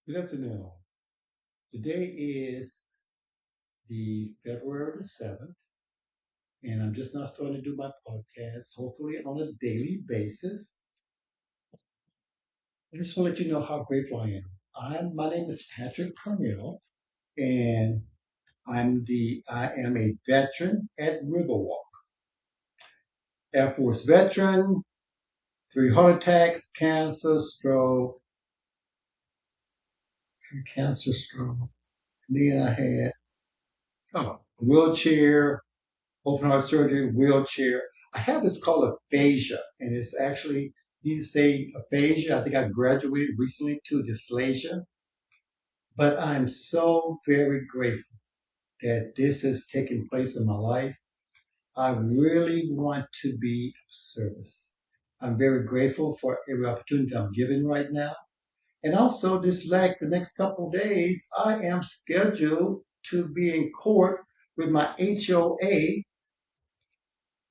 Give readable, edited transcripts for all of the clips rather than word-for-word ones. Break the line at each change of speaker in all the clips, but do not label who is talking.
Good afternoon. Today is the February the 7th, and I'm just now starting to do my podcast, hopefully on a daily basis. I just want to let you know how grateful I am. My name is Patrick Purnell, and I am a veteran at Riverwalk. Air Force veteran, 3 heart attacks, cancer, stroke. Then I had wheelchair, open heart surgery, wheelchair. I have this called aphasia, and it's actually, you say aphasia. I think I graduated recently to dysplasia, but I'm so very grateful that this has taken place in my life. I really want to be of service. I'm very grateful for every opportunity I'm given right now. And also, the next couple of days, I am scheduled to be in court with my HOA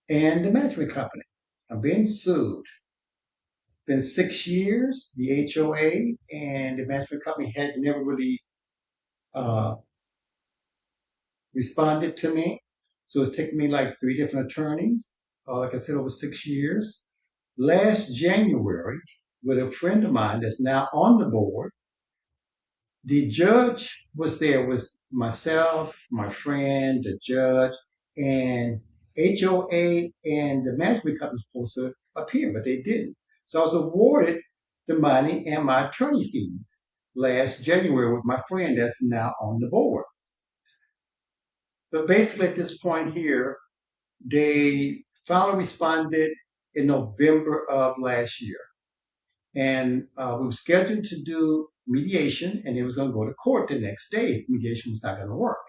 and the management company. I'm being sued. It's been 6 years. The HOA and the management company had never really uh, responded to me. So it's taken me like 3 different attorneys, like I said, over 6 years. Last January, with a friend of mine that's now on the board, the judge was there with myself, my friend, the judge, and HOA and the management company was supposed to appear, but they didn't. So I was awarded the money and my attorney fees last January with my friend that's now on the board. But basically, at this point here, they finally responded in November of last year. And we were scheduled to do mediation, and it was going to go to court the next day. Mediation was not going to work.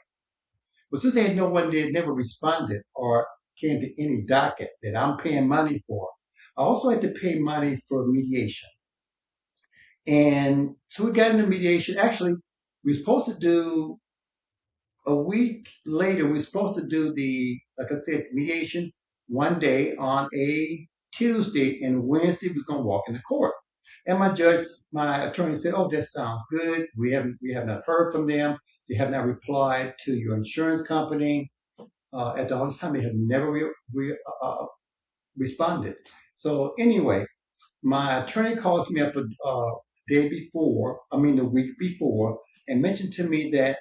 But since they had no one, they had never responded or came to any docket that I'm paying money for. I also had to pay money for mediation. And so we got into mediation. Actually, we were supposed to do a week later, we were supposed to do like I said, mediation one day on a Tuesday, and Wednesday we was going to walk into court. And my attorney said, "Oh, that sounds good. We have not heard from them. They have not replied to your insurance company. At the whole time, they have never responded." So anyway, my attorney calls me up a week before, and mentioned to me that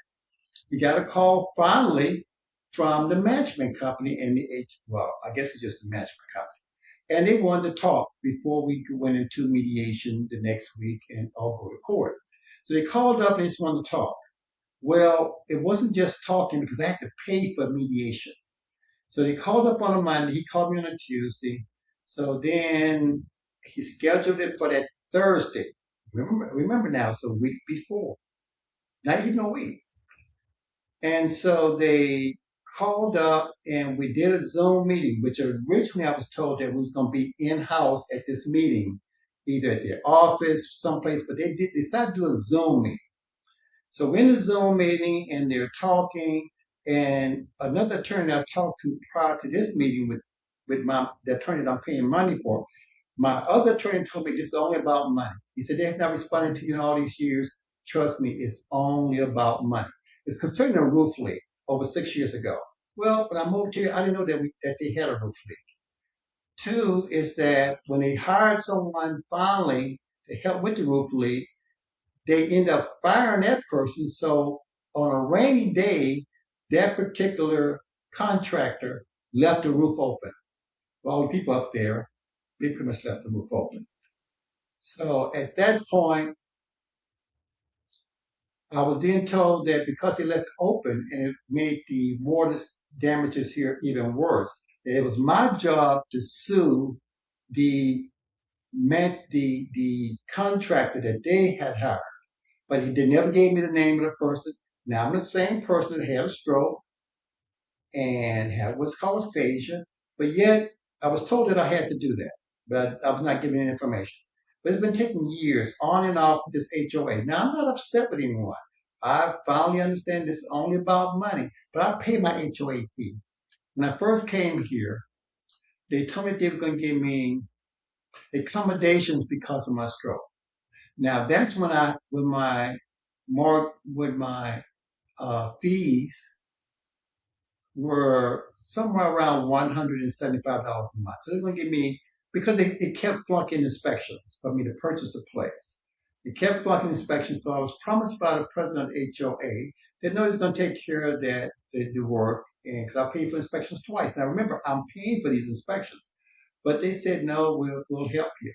we got a call finally from the management company and well, I guess it's just the management company. And they wanted to talk before we went into mediation the next week and all go to court. So they called up and they just wanted to talk. Well, it wasn't just talking because I had to pay for mediation. So they called up on a Monday. He called me on a Tuesday. So then he scheduled it for that Thursday. Remember now, it's a week before, not even a week. And so they called up and we did a Zoom meeting, which originally I was told that we was going to be in-house at this meeting, either at their office, someplace, but they decided to do a Zoom meeting. So we're in the Zoom meeting and they're talking, and another attorney I talked to prior to this meeting with the attorney that I'm paying money for, my other attorney told me this is only about money. He said they have not responded to you in all these years. Trust me, it's only about money. It's concerning a roof leak over 6 years ago. Well, when I moved here, I didn't know that they had a roof leak. Two is that when they hired someone finally to help with the roof leak, they end up firing that person. So on a rainy day, that particular contractor left the roof open. All the people up there, they pretty much left the roof open. So at that point, I was then told that because they left it open and it made the water damages here even worse, that it was my job to sue the the contractor that they had hired. But they never gave me the name of the person. Now I'm the same person that had a stroke and had what's called aphasia, but yet I was told that I had to do that, but I was not given any information. But it's been taking years on and off with this HOA. Now I'm not upset with anyone. I finally understand this is only about money, but I pay my HOA fee. When I first came here, they told me they were going to give me accommodations because of my stroke. Now that's when my marked with my fees were somewhere around $175 a month. So they're going to give me, because it kept flunking inspections for me to purchase the place. It kept flunking inspections, so I was promised by the president of HOA that no, he's going to take care of that, the work, and because I paid for inspections twice. Now remember, I'm paying for these inspections, but they said no, we'll help you,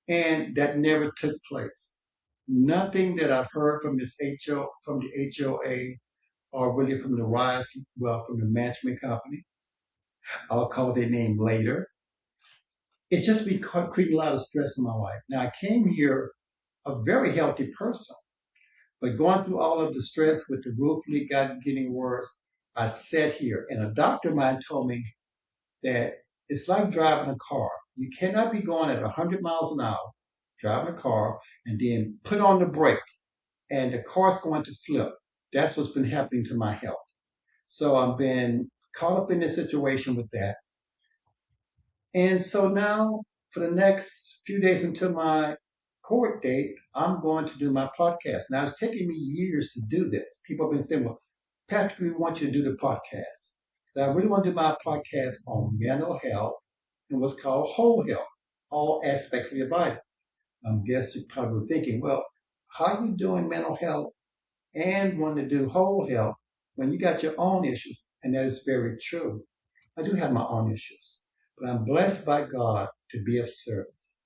and that never took place. Nothing that I've heard from from the HOA or really from the rise, well, from the management company. I'll call their name later. It's just been creating a lot of stress in my life. Now, I came here a very healthy person, but going through all of the stress with the roof leak getting worse, I sat here, and a doctor of mine told me that it's like driving a car. You cannot be going at 100 miles an hour, driving a car, and then put on the brake, and the car's going to flip. That's what's been happening to my health. So I've been caught up in this situation with that. And so now, for the next few days until my court date, I'm going to do my podcast. Now, it's taking me years to do this. People have been saying, well, Patrick, we want you to do the podcast. Now, I really want to do my podcast on mental health and what's called whole health, all aspects of your body. I guess you're probably thinking, well, how are you doing mental health and want to do whole health when you got your own issues? And that is very true. I do have my own issues, but I'm blessed by God to be of service.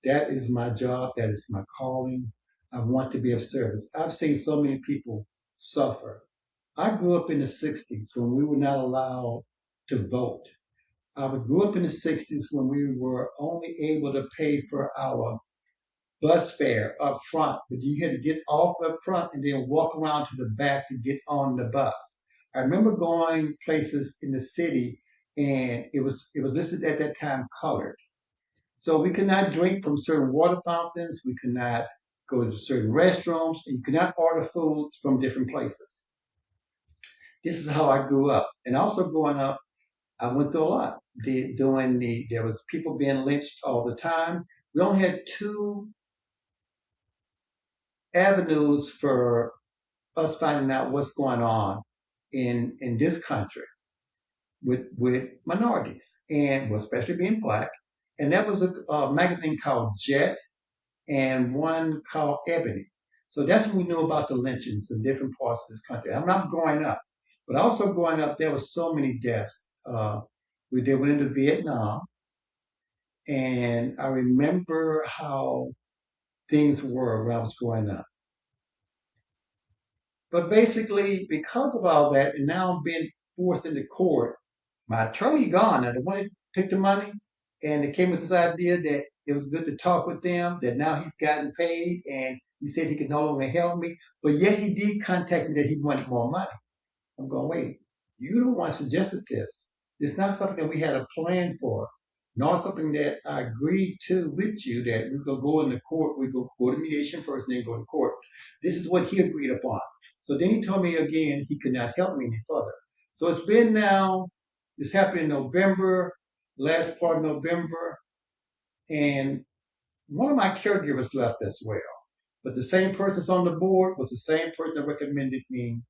That is my job. That is my calling. I want to be of service. I've seen so many people suffer. I grew up in the 60s when we were not allowed to vote. I grew up in the 60s when we were only able to pay for our bus fare up front, but you had to get off up front and then walk around to the back to get on the bus. I remember going places in the city, and it was listed at that time colored. So we could not drink from certain water fountains, we could not go to certain restrooms, and you could not order foods from different places. This is how I grew up. And also growing up, I went through a lot. There was people being lynched all the time. We only had two avenues for us finding out what's going on in this country with minorities, and well, especially being black. And that was a magazine called Jet and one called Ebony. So that's when we knew about the lynchings in different parts of this country. I'm not growing up, but also growing up, there were so many deaths. We did went into Vietnam, and I remember how things were when I was growing up. But basically, because of all that, and now I'm being forced into court, my attorney gone. Now, the one that took the money, and it came with this idea that it was good to talk with them, that now he's gotten paid, and he said he could no longer help me. But yet he did contact me that he wanted more money. I'm going, wait, you the one suggested this. It's not something that we had a plan for, nor something that I agreed to with you that we could go into court, we could go to mediation first and then go to court. This is what he agreed upon. So then he told me again he could not help me any further. So it's been now, this happened in November, last part of November, and one of my caregivers left as well. But the same person that's on the board was the same person that recommended me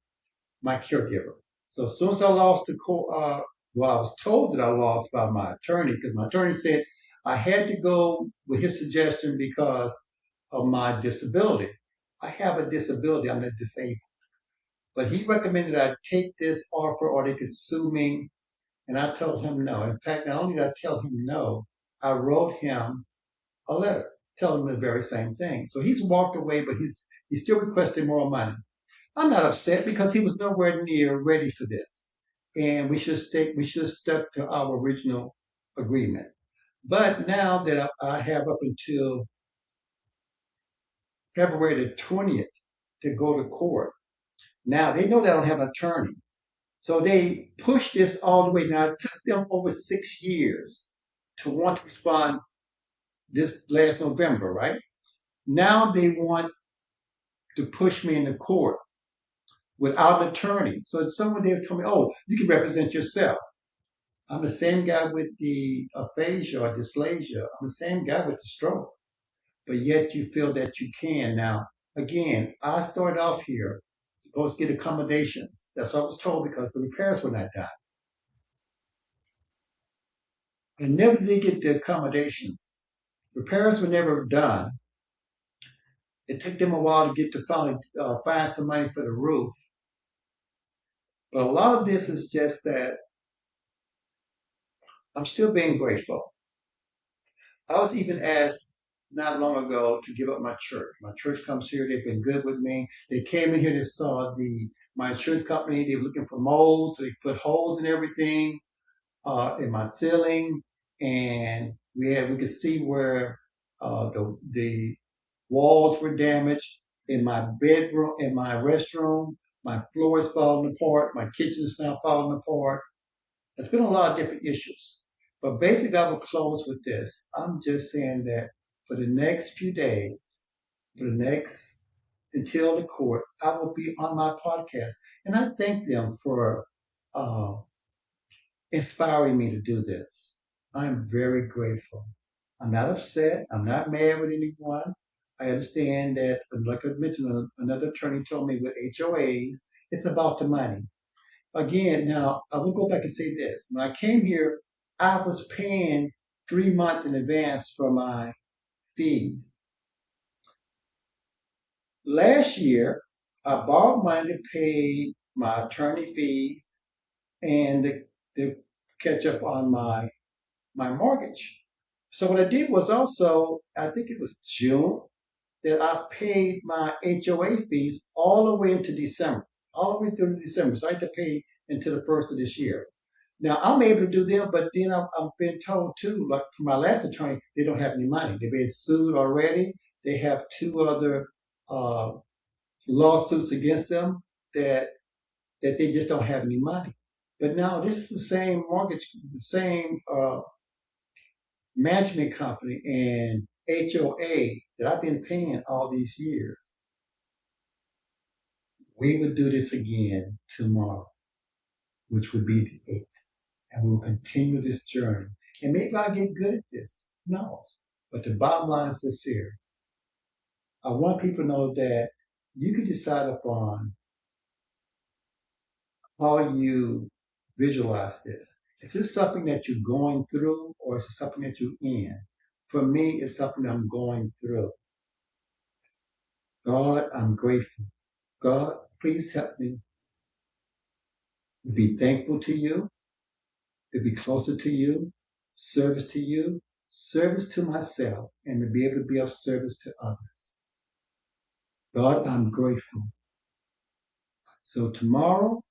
my caregiver. So as soon as I lost the court, well, I was told that I lost by my attorney because my attorney said I had to go with his suggestion because of my disability. I have a disability, I'm not disabled. But he recommended I take this offer or they could sue me. And I told him no. In fact, not only did I tell him no, I wrote him a letter telling him the very same thing. So he's walked away, but he's still requesting more money. I'm not upset because he was nowhere near ready for this, and we should have stuck to our original agreement. But now that I have up until February the 20th to go to court, now they know that I don't have an attorney, so they pushed this all the way. Now it took them over 6 years to want to respond this last November, right? Now they want to push me into court without an attorney. So it's someone there told me, oh, you can represent yourself. I'm the same guy with the aphasia or dysplasia. I'm the same guy with the stroke. But yet you feel that you can. Now, Again, I started off here supposed to get accommodations. That's what I was told because the repairs were not done. I never did get the accommodations. Repairs were never done. It took them a while to get to finally find some money for the roof. But a lot of this is just that I'm still being grateful. I was even asked not long ago to give up my church. My church comes here. They've been good with me. They came in here. They saw my insurance company. They were looking for mold, so they put holes in everything in my ceiling, and we could see where the walls were damaged in my bedroom, in my restroom. My floor is falling apart. My kitchen is now falling apart. There's been a lot of different issues. But basically, I will close with this. I'm just saying that for the next few days, for the next, until the court, I will be on my podcast. And I thank them for uh, inspiring me to do this. I'm very grateful. I'm not upset. I'm not mad with anyone. I understand that, like I mentioned, another attorney told me with HOAs, it's about the money. Again, now I will go back and say this. When I came here, I was paying 3 months in advance for my fees. Last year, I borrowed money to pay my attorney fees and to catch up on my mortgage. So what I did was also, I think it was June, that I paid my HOA fees all the way into December, all the way through December. So I had to pay until the first of this year. Now I'm able to do them, but then I've been told too, like from my last attorney, they don't have any money. They've been sued already. They have two other uh, lawsuits against them that they just don't have any money. But now this is the same mortgage, the same management company and HOA that I've been paying all these years. We would do this again tomorrow, which would be the 8th. And we will continue this journey. And maybe I'll get good at this. Who knows? But the bottom line is this here. I want people to know that you can decide upon how you visualize this. Is this something that you're going through or is it something that you're in? For me, it's something I'm going through. God, I'm grateful. God, please help me to be thankful to you, to be closer to you, service to myself, and to be able to be of service to others. God, I'm grateful. So tomorrow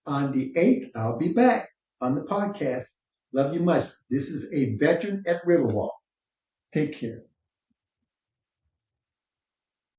on the 8th, I'll be back on the podcast. Love you much. This is a veteran at Riverwalk. Take care.